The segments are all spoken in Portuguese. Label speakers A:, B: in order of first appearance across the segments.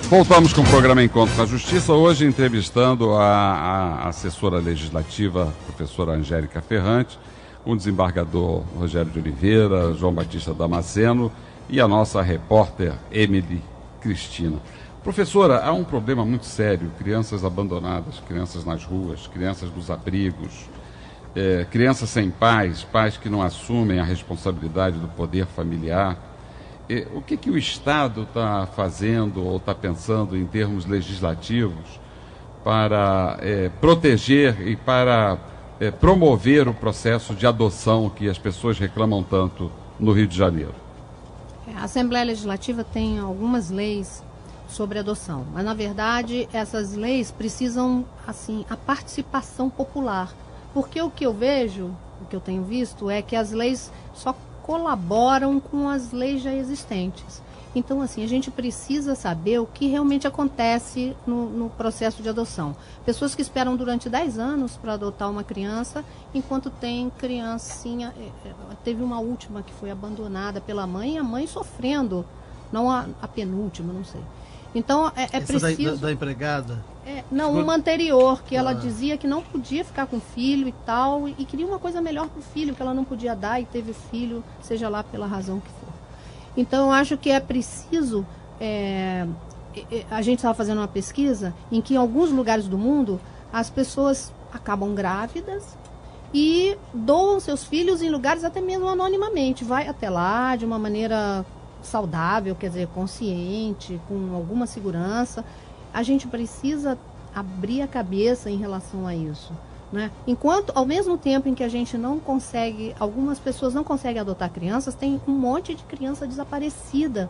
A: Voltamos com o programa Encontro com a Justiça, hoje entrevistando a assessora legislativa, professora Angélica Ferrante, o desembargador Rogério de Oliveira, João Batista Damasceno e a nossa repórter Emily Cristina. Professora, há um problema muito sério, crianças abandonadas, crianças nas ruas, crianças nos abrigos, crianças sem pais, pais que não assumem a responsabilidade do poder familiar. O que o Estado está fazendo ou está pensando em termos legislativos para proteger e para promover o processo de adoção que as pessoas reclamam tanto no Rio de Janeiro?
B: A Assembleia Legislativa tem algumas leis sobre adoção, mas na verdade essas leis precisam, assim, a participação popular, porque o que eu vejo, o que eu tenho visto é que as leis só colaboram com as leis já existentes. Então, assim, a gente precisa saber o que realmente acontece no processo de adoção. Pessoas que esperam durante 10 anos para adotar uma criança, enquanto tem criancinha, teve uma última que foi abandonada pela mãe, e a mãe sofrendo, não a penúltima, não sei. Então, preciso...
C: Da empregada?
B: Não, uma anterior, que ela dizia que não podia ficar com o filho e tal, e queria uma coisa melhor para o filho, que ela não podia dar e teve filho, seja lá pela razão que for. Então, eu acho que é preciso... a gente estava fazendo uma pesquisa em que em alguns lugares do mundo as pessoas acabam grávidas e doam seus filhos em lugares até mesmo anonimamente. Vai até lá de uma maneira saudável, quer dizer, consciente, com alguma segurança. A gente precisa abrir a cabeça em relação a isso, né? Enquanto, ao mesmo tempo em que a gente não consegue, algumas pessoas não conseguem adotar crianças, tem um monte de criança desaparecida,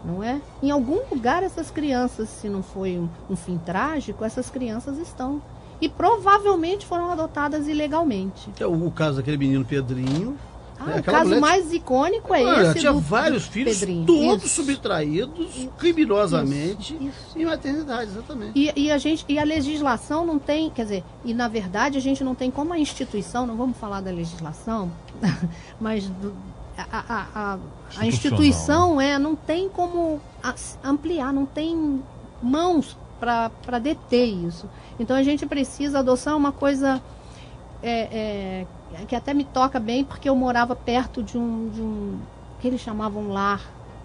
B: não é? Em algum lugar essas crianças, se não foi um fim trágico, essas crianças estão. E provavelmente foram adotadas ilegalmente.
C: O caso daquele menino Pedrinho.
B: O caso mais icônico é esse.
C: Tinha vários filhos,
B: Pedrinho.
C: todos subtraídos criminosamente em maternidade, exatamente.
B: E a legislação não tem, quer dizer, e na verdade a gente não tem como a instituição, não vamos falar da legislação, mas a instituição não tem como ampliar, não tem mãos para deter isso. Então a gente precisa, a adoção é uma coisa que até me toca bem, porque eu morava perto de um que eles chamavam lar,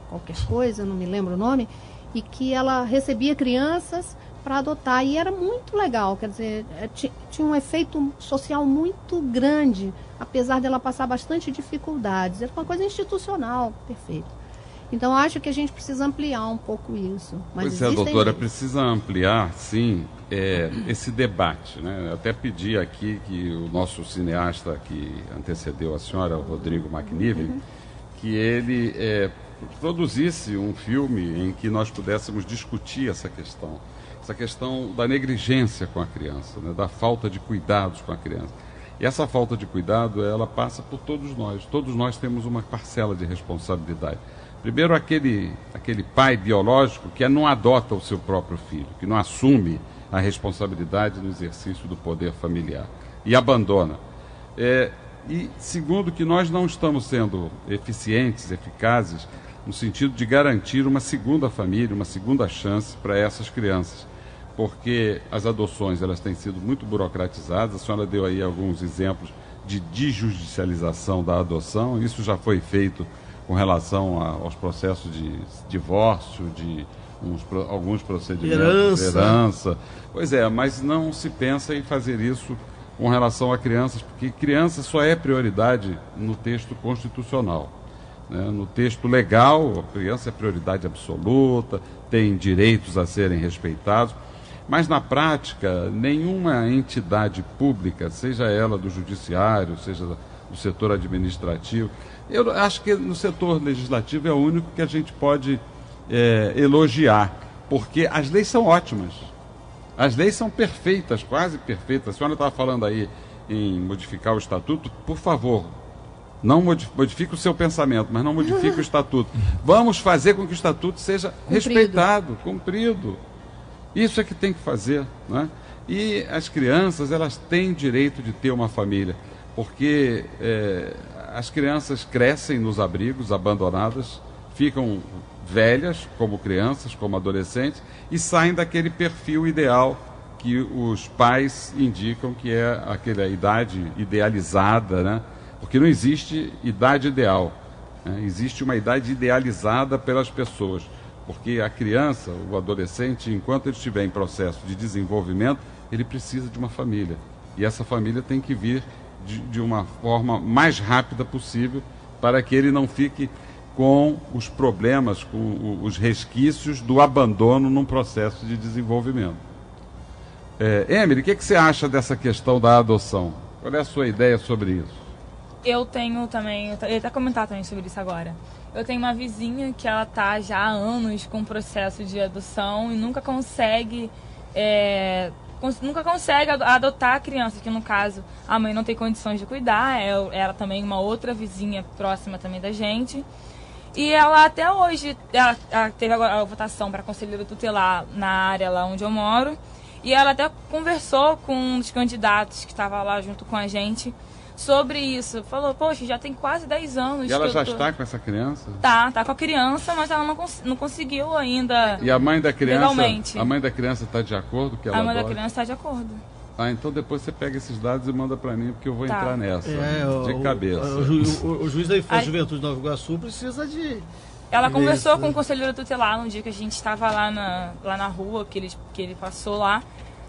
B: qualquer coisa, não me lembro o nome, e que ela recebia crianças para adotar, e era muito legal, quer dizer, tinha um efeito social muito grande, apesar dela passar bastante dificuldades, era uma coisa institucional, perfeito. Então, acho que a gente precisa ampliar um pouco isso. Mas
A: pois doutora, precisa ampliar, sim, esse debate, né? Eu até pedi aqui que o nosso cineasta que antecedeu a senhora, o Rodrigo McNiven, que ele produzisse um filme em que nós pudéssemos discutir essa questão da negligência com a criança, né? Da falta de cuidados com a criança. E essa falta de cuidado, ela passa por todos nós temos uma parcela de responsabilidade. Primeiro, aquele pai biológico que não adota o seu próprio filho, que não assume a responsabilidade no exercício do poder familiar e abandona. E segundo, que nós não estamos sendo eficientes, eficazes, no sentido de garantir uma segunda família, uma segunda chance para essas crianças. Porque as adoções, elas têm sido muito burocratizadas, a senhora deu aí alguns exemplos de desjudicialização da adoção, isso já foi feito com relação aos processos de divórcio, de alguns procedimentos de herança. Pois mas não se pensa em fazer isso com relação a crianças, porque criança só é prioridade no texto constitucional, né? No texto legal, a criança é prioridade absoluta, tem direitos a serem respeitados, mas na prática, nenhuma entidade pública, seja ela do judiciário, seja do setor administrativo, eu acho que no setor legislativo é o único que a gente pode elogiar, porque as leis são ótimas, as leis são perfeitas, quase perfeitas. A senhora estava falando aí em modificar o estatuto, por favor, não modifique o seu pensamento, mas não modifique o estatuto. Vamos fazer com que o estatuto seja respeitado, cumprido. Isso é que tem que fazer, né? E as crianças, elas têm direito de ter uma família, porque as crianças crescem nos abrigos, abandonadas, ficam velhas, como crianças, como adolescentes, e saem daquele perfil ideal que os pais indicam que é aquela idade idealizada, né? Porque não existe idade ideal, né? Existe uma idade idealizada pelas pessoas, porque a criança, o adolescente, enquanto ele estiver em processo de desenvolvimento, ele precisa de uma família, e essa família tem que vir de uma forma mais rápida possível, para que ele não fique com os problemas, com os resquícios do abandono num processo de desenvolvimento. Emily, o que você acha dessa questão da adoção? Qual é a sua ideia sobre isso?
D: Eu tenho também, eu ia até comentar também sobre isso agora. Eu tenho uma vizinha que ela está já há anos com processo de adoção e nunca consegue adotar a criança, que no caso a mãe não tem condições de cuidar, ela também uma outra vizinha próxima também da gente. E ela até hoje, ela teve agora a votação para conselheiro tutelar na área lá onde eu moro, e ela até conversou com um dos candidatos que estava lá junto com a gente sobre isso. Falou, poxa, já tem quase 10 anos.
A: E ela já está com essa criança?
D: Tá com a criança, mas ela não conseguiu ainda.
A: E a mãe da criança?
D: Legalmente.
A: A mãe da criança está de acordo que ela
D: A mãe da
A: adota?
D: criança está de acordo.
A: Então depois você pega esses dados e manda para mim, porque eu vou entrar nessa, de cabeça.
C: O juiz da Infância e Juventude de Nova Iguaçu precisa de...
D: Ela conversou com o conselheiro tutelar no dia que a gente estava lá na rua, que ele passou lá.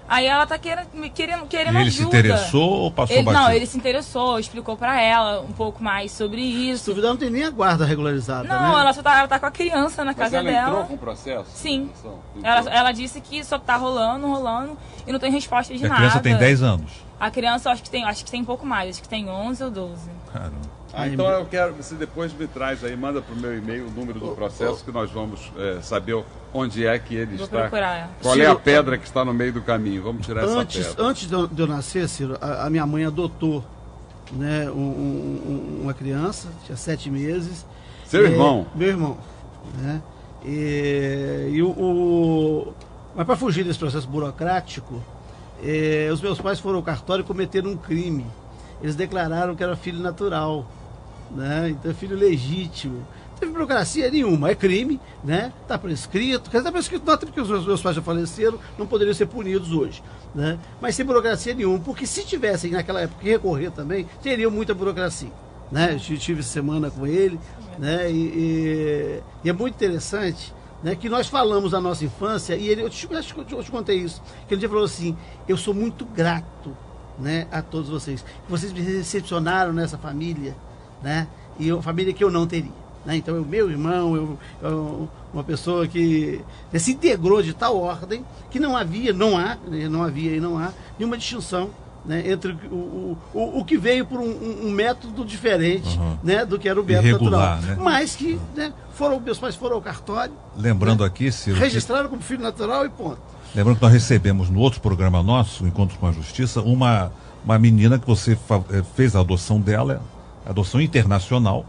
D: Aí ela tá querendo
E: E ele
D: ajuda.
E: se interessou ou passou batido?
D: Não, ele se interessou, explicou pra ela um pouco mais sobre isso.
C: Se duvidar, não tem nem a guarda regularizada,
D: Não,
C: né?
D: ela tá com a criança na casa
A: ela
D: dela.
A: entrou com o processo?
D: Sim.
A: Então.
D: Ela disse que só tá rolando e não tem resposta de
E: A
D: nada.
E: criança tem 10 anos.
D: A criança acho que tem um pouco mais, acho que tem 11 ou 12.
E: Caramba.
A: Então eu quero, você depois me traz aí, manda para o meu e-mail o número do processo, que nós vamos saber onde é que ele
D: Vou
A: está.
D: procurar.
A: Qual é a pedra que está no meio do caminho? Vamos tirar essa pedra.
C: Antes de eu nascer, Ciro, a minha mãe adotou, né, uma criança, tinha 7 meses.
A: Seu irmão?
C: Meu irmão. Né? Mas para fugir desse processo burocrático, os meus pais foram ao cartório e cometeram um crime. Eles declararam que era filho natural, né? Então é filho legítimo. Não teve burocracia nenhuma, é crime, né? Está prescrito. Quer dizer, está prescrito não, até porque os meus pais já faleceram, não poderiam ser punidos hoje, né? Mas sem burocracia nenhuma, porque se tivessem naquela época que recorrer também, teriam muita burocracia, né? Eu tive semana com ele, né? E é muito interessante, né, que nós falamos da nossa infância, e eu te contei isso, que ele falou assim: eu sou muito grato, né, a todos vocês. Vocês me recepcionaram nessa família, né, e uma família que eu não teria. Né? Então, meu irmão, uma pessoa que se integrou de tal ordem que não há nenhuma distinção, né, entre o que veio por um método diferente, né, do que era o método
E: irregular,
C: natural.
E: né?
C: Mas que, né, meus pais foram ao cartório.
E: Lembrando,
C: né,
E: aqui, Ciro,
C: registraram como filho natural e ponto.
E: Lembrando que nós recebemos no outro programa nosso, o Encontro com a Justiça, uma menina que você fez a adoção dela, adoção internacional,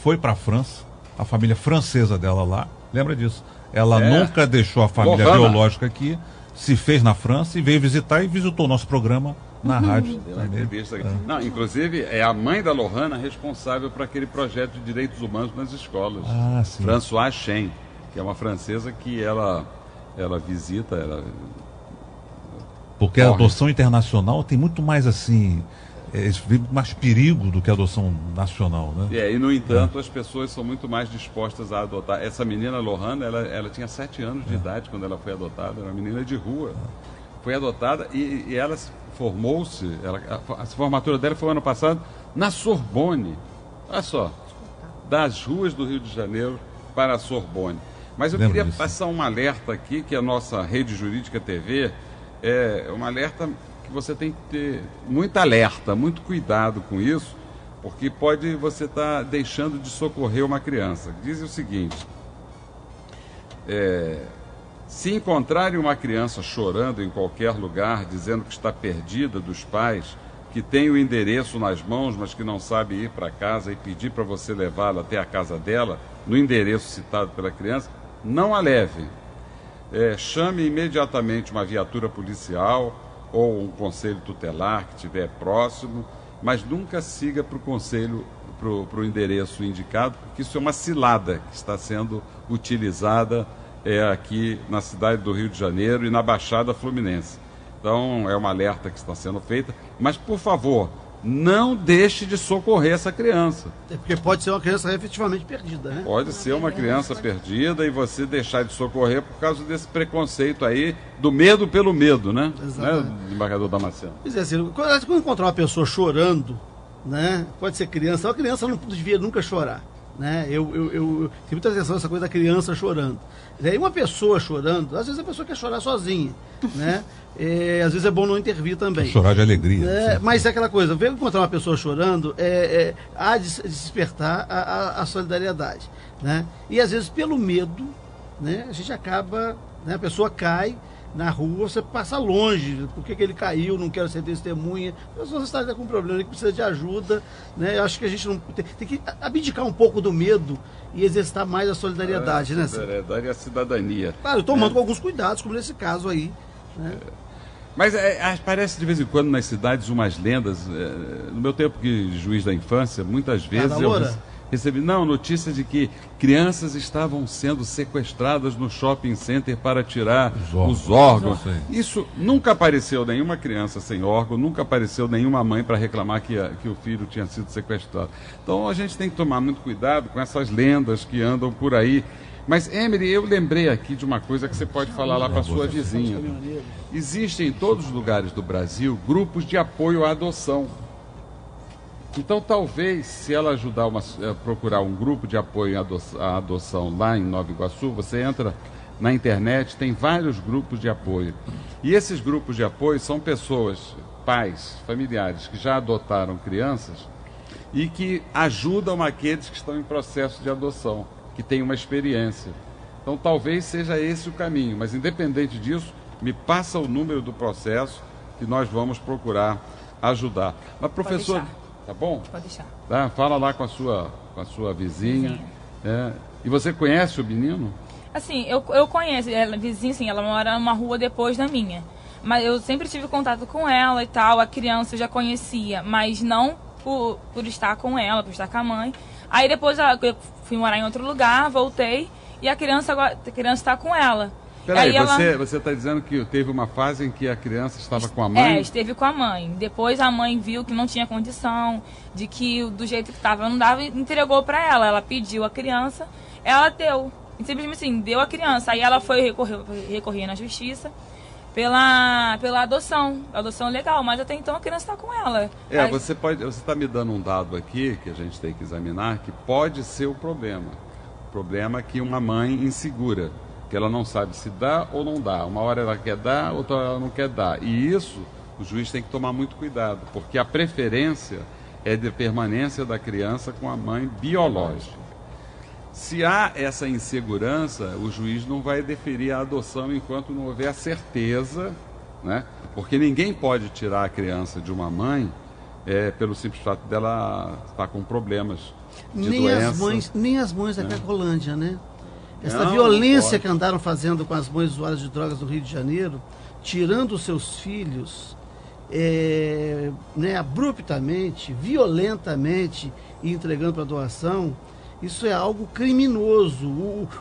E: foi para a França, a família francesa dela lá, lembra disso? Ela nunca deixou a família biológica aqui, se fez na França e veio visitar e visitou o nosso programa na rádio.
A: Não, inclusive, é a mãe da Lohana responsável por aquele projeto de direitos humanos nas escolas.
E: Ah, sim.
A: Françoise Chen, que é uma francesa que ela visita.
E: Porque a adoção internacional tem muito mais assim, mais perigo do que a adoção nacional, né?
A: E no entanto, as pessoas são muito mais dispostas a adotar. Essa menina Lohana, ela tinha 7 anos de idade quando ela foi adotada, era uma menina de rua. Foi adotada e ela formou-se, a formatura dela foi ano passado na Sorbonne. Olha só, das ruas do Rio de Janeiro para a Sorbonne. Mas eu queria passar um alerta aqui, que a nossa Rede Jurídica TV é um alerta que você tem que ter muito alerta, muito cuidado com isso, porque você estar deixando de socorrer uma criança. Diz o seguinte: se encontrarem uma criança chorando em qualquer lugar, dizendo que está perdida dos pais, que tem o endereço nas mãos, mas que não sabe ir para casa, e pedir para você levá-la até a casa dela, no endereço citado pela criança, não a leve. Chame imediatamente uma viatura policial ou um conselho tutelar que estiver próximo mas nunca siga para o conselho, para o endereço indicado, porque isso é uma cilada que está sendo utilizada aqui na cidade do Rio de Janeiro e na Baixada Fluminense. Então, é uma alerta que está sendo feita, mas, por favor, não deixe de socorrer essa criança.
C: Porque pode ser uma criança efetivamente perdida, né?
A: Pode ser uma criança perdida e você deixar de socorrer por causa desse preconceito aí, do medo pelo medo, né?
C: Exatamente.
A: Né, desembargador Damasceno?
C: Quer dizer, assim, quando encontrar uma pessoa chorando, né? Pode ser criança, uma criança não devia nunca chorar. Né? Eu tenho muita atenção nessa coisa da criança chorando. E uma pessoa chorando, às vezes a pessoa quer chorar sozinha, né? Às vezes é bom não intervir também.
E: Chorar de alegria.
C: Mas é aquela coisa, ver encontrar uma pessoa chorando, há de despertar a solidariedade, né? E às vezes pelo medo, né? A gente acaba, né? A pessoa cai na rua, você passa longe, por que ele caiu, não quero ser testemunha, a pessoa está com um problema que precisa de ajuda, né? Eu acho que a gente não tem que abdicar um pouco do medo e exercitar mais a solidariedade, né?
A: A solidariedade e a cidadania.
C: Claro, tomando com alguns cuidados, como nesse caso aí, né?
A: Mas aparece de vez em quando nas cidades umas lendas, no meu tempo de juiz da infância, muitas vezes eu recebi notícia de que crianças estavam sendo sequestradas no shopping center para tirar os órgãos. Isso nunca apareceu nenhuma criança sem órgão, nunca apareceu nenhuma mãe para reclamar que o filho tinha sido sequestrado. Então a gente tem que tomar muito cuidado com essas lendas que andam por aí. Mas, Emily, eu lembrei aqui de uma coisa que você pode falar lá para sua vizinha. Existem em todos os lugares do Brasil grupos de apoio à adoção. Então, talvez, se ela ajudar procurar um grupo de apoio à adoção lá em Nova Iguaçu, você entra na internet, tem vários grupos de apoio. E esses grupos de apoio são pessoas, pais, familiares, que já adotaram crianças e que ajudam aqueles que estão em processo de adoção, que têm uma experiência. Então, talvez seja esse o caminho, mas independente disso, me passa o número do processo que nós vamos procurar ajudar. Mas, professor... Tá bom?
D: Pode deixar.
A: Tá, fala lá com a sua vizinha. E você conhece o menino?
D: Assim, eu conheço. Ela, vizinha, assim, ela mora numa rua depois da minha. Mas eu sempre tive contato com ela e tal. A criança eu já conhecia, mas não por estar com ela, por estar com a mãe. Aí depois eu fui morar em outro lugar, voltei. E a criança está com ela.
A: Peraí, você está dizendo que teve uma fase em que a criança estava com a mãe?
D: Esteve com a mãe. Depois a mãe viu que não tinha condição, de que do jeito que estava não dava, entregou para ela. Ela pediu a criança, ela deu. Simplesmente assim, deu a criança. Aí ela foi recorrer na justiça pela adoção. Adoção legal, mas até então a criança está com ela.
A: Você está me dando um dado aqui que a gente tem que examinar, que pode ser o problema. O problema é que uma mãe insegura, que ela não sabe se dá ou não dá. Uma hora ela quer dar, outra hora ela não quer dar. E isso o juiz tem que tomar muito cuidado, porque a preferência é de permanência da criança com a mãe biológica. Se há essa insegurança, o juiz não vai deferir a adoção enquanto não houver certeza, né? Porque ninguém pode tirar a criança de uma mãe pelo simples fato dela estar com problemas de doença.
C: Nem as mães da Cracolândia, né? Essa violência que andaram fazendo com as mães usuárias de drogas do Rio de Janeiro, tirando os seus filhos abruptamente, violentamente e entregando para doação, isso é algo criminoso.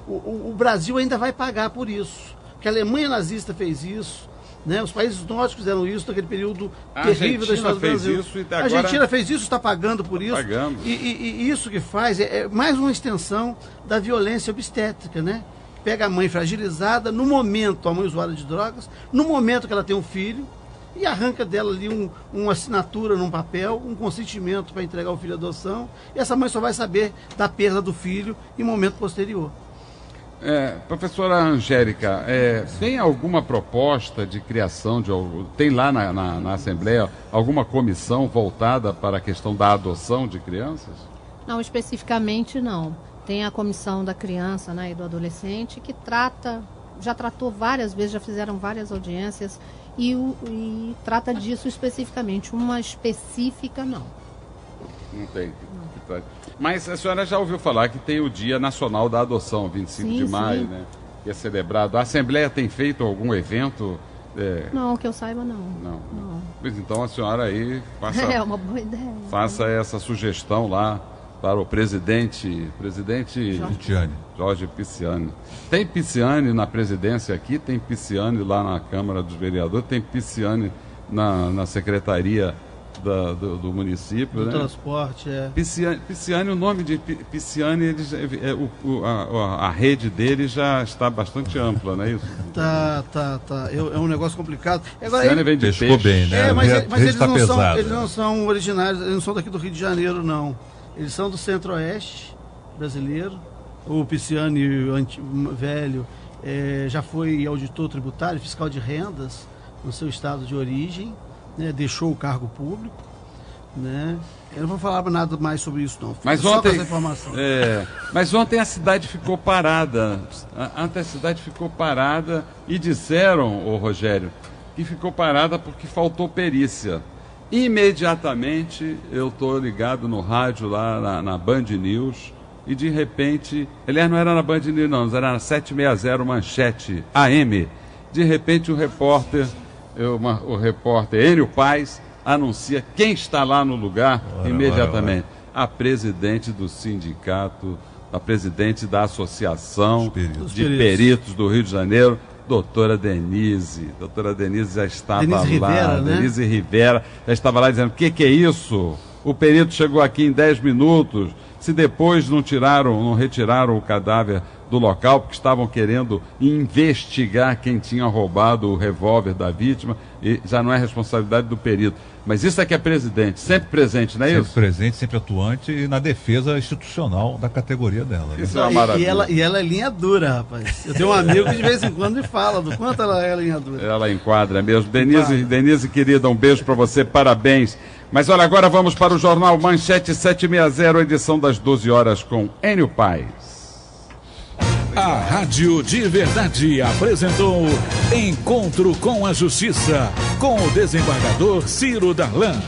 C: O Brasil ainda vai pagar por isso. Porque a Alemanha nazista fez isso, né? Os países nórdicos fizeram isso naquele período terrível da história do Brasil. A Argentina fez isso, está pagando por isso. E isso que faz é mais uma extensão da violência obstétrica, né? Pega a mãe fragilizada, no momento, a mãe usuária de drogas, no momento que ela tem um filho, e arranca dela ali uma assinatura num papel, um consentimento para entregar o filho à adoção, e essa mãe só vai saber da perda do filho em momento posterior.
A: Professora Angélica, tem alguma proposta de criação, tem lá na Assembleia alguma comissão voltada para a questão da adoção de crianças?
B: Não, especificamente não. Tem a comissão da criança, né, e do adolescente que já tratou várias vezes, já fizeram várias audiências e trata disso especificamente. Uma específica, não.
A: Não tem. Mas a senhora já ouviu falar que tem o Dia Nacional da Adoção, 25 de maio, né? Que é celebrado. A Assembleia tem feito algum evento
B: Não, que eu saiba, não.
A: Não. Mas então a senhora aí
B: É uma boa ideia.
A: faça essa sugestão lá para o presidente Jorge Pisciani. Tem Pisciani na presidência aqui, tem Pisciani lá na Câmara dos Vereadores, tem Pisciani na Secretaria do município, né?
C: Transporte,
A: Pisciani, o nome de Pisciani, a rede dele já está bastante ampla, não é isso?
C: Tá. É um negócio complicado. Agora,
A: Pisciani vem de
E: Pescou
A: peixe.
E: bem, né?
C: mas
E: Rede tá pesada.
C: eles não são originários, eles não são daqui do Rio de Janeiro, não. Eles são do Centro-Oeste brasileiro. O Pisciani velho já foi auditor tributário, fiscal de rendas no seu estado de origem, né? Deixou o cargo público, né? Eu não vou falar nada mais sobre isso, não.
A: Mas
C: só
A: ontem,
C: com essa informação.
A: Mas ontem a cidade ficou parada. Ontem a cidade ficou parada e disseram, Rogério, que ficou parada porque faltou perícia. Imediatamente eu estou ligado no rádio lá na Band News e de repente, aliás, não era na Band News não, era na 760 Manchete AM. De repente o repórter Enio Paes anuncia quem está lá no lugar imediatamente. A presidente do sindicato, a presidente da Associação de Peritos do Rio de Janeiro, doutora Denise já estava lá, Denise Rivera já estava lá dizendo, o que é isso? O perito chegou aqui em 10 minutos, se depois não retiraram o cadáver do local, porque estavam querendo investigar quem tinha roubado o revólver da vítima, e já não é responsabilidade do perito. Mas isso é que é presidente, sempre presente, não é isso?
E: Sempre presente, sempre atuante e na defesa institucional da categoria dela. Né?
A: Isso é uma maravilha.
C: E ela é linha dura, rapaz. Eu tenho um amigo que de vez em quando me fala do quanto ela é linha dura.
A: Ela enquadra mesmo. Denise, querida, um beijo para você, parabéns. Mas olha, agora vamos para o Jornal Manchete 760, edição das 12 horas com Enio Paes.
F: A Rádio de Verdade apresentou Encontro com a Justiça, com o desembargador Ciro Darlan.